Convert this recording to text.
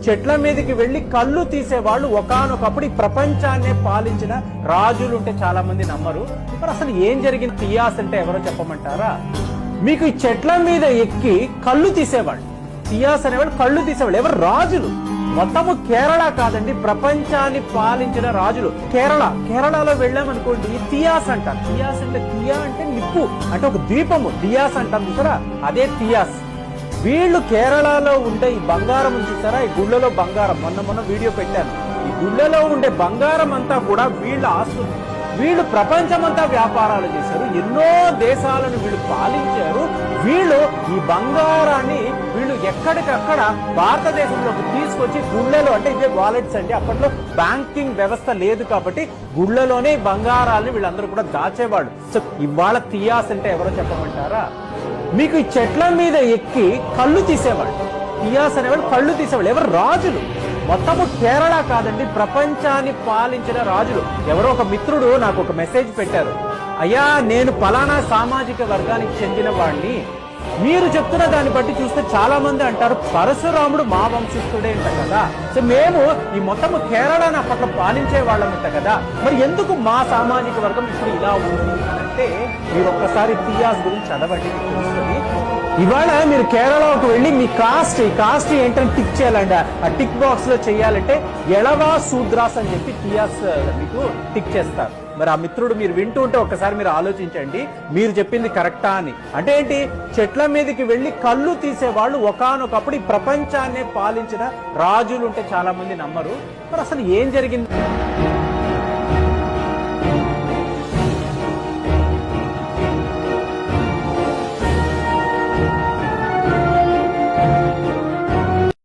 చెట్ల మీదకి వెళ్లి కళ్ళు తీసేవాళ్ళు ఒకానొకప్పుడు ఈ ప్రపంచాన్నే పాలించిన రాజులు ఉంటే చాలా మంది నమ్మరు. మరి అసలు ఏం జరిగింది? తియాస్ అంటే ఎవరో చెప్పమంటారా? మీకు ఈ చెట్ల మీద ఎక్కి కళ్ళు తీసేవాళ్ళు, తియాస్ అనేవాళ్ళు కళ్ళు తీసేవాళ్ళు ఎవరు? రాజులు. మొత్తము కేరళ కాదండి, ప్రపంచాన్ని పాలించిన రాజులు. కేరళలో వెళ్ళామనుకోండి, తియాస్ అంటారు. తియాస్ అంటే, తియా అంటే నిప్పు, అంటే ఒక ద్వీపము. తియాస్ అంటాం చూసారా, అదే తియాస్. వీళ్ళు కేరళలో ఉండే ఈ బంగారం చూసారా, ఈ గుళ్ళలో బంగారం, మొన్న వీడియో పెట్టాను. ఈ గుళ్ళలో ఉండే బంగారం అంతా కూడా వీళ్ళ ఆస్తులు. వీళ్ళు ప్రపంచమంతా వ్యాపారాలు చేశారు, ఎన్నో దేశాలను వీళ్ళు పాలించారు. వీళ్ళు ఈ బంగారాన్ని వీళ్ళు ఎక్కడికక్కడ భారతదేశంలోకి తీసుకొచ్చి గుళ్ళలో, అంటే ఇదే వాలెట్స్ అండి, అప్పట్లో బ్యాంకింగ్ వ్యవస్థ లేదు కాబట్టి గుళ్ళలోనే బంగారాన్ని వీళ్ళందరూ కూడా దాచేవాళ్ళు. సో ఇవాళ తియాస్ అంటే ఎవరో చెప్పమంటారా? మీకు ఈ చెట్ల మీద ఎక్కి కళ్ళు తీసేవాళ్ళు, తియాస్ అనేవాళ్ళు కళ్ళు తీసేవాళ్ళు ఎవరు? రాజులు. మొత్తము కేరళ కాదండి, ప్రపంచాన్ని పాలించిన రాజులు. ఎవరో ఒక మిత్రుడు నాకు ఒక మెసేజ్ పెట్టారు, అయ్యా నేను పలానా సామాజిక వర్గానికి చెందిన వాడిని, మీరు చెప్తున్న దాన్ని బట్టి చూస్తే చాలా మంది అంటారు పరశురాముడు మా వంశస్థుడే అంట కదా, సో మేము ఈ మొత్తము కేరళను అప్పట్లో పాలించే వాళ్ళమంట కదా, మరి ఎందుకు మా సామాజిక వర్గం ఇప్పుడు ఇలా ఉంది అంటే మీరు ఒక్కసారి తియాస్ గురించి చదవండి, మీకు తెలుస్తుంది. ఇవాళ మీరు కేరళకు వెళ్ళి మీ కాస్ట్ ఏంటని టిక్ చేయాలండి. ఆ టిక్ బాక్స్ లో చేయాలంటే ఎళవా శూద్రాస్ అని చెప్పి తియాస్ మీకు టిక్ చేస్తారు. మరి ఆ మిత్రుడు మీరు వింటూ ఉంటే ఒక్కసారి మీరు ఆలోచించండి, మీరు చెప్పింది కరెక్టా అని. అంటే ఏంటి? చెట్ల మీదకి వెళ్లి కళ్ళు తీసేవాళ్ళు ఒకానొకప్పుడు ఈ ప్రపంచాన్నే పాలించిన రాజులు ఉంటే చాలా మంది నమ్మరు. మరి అసలు ఏం జరిగింది?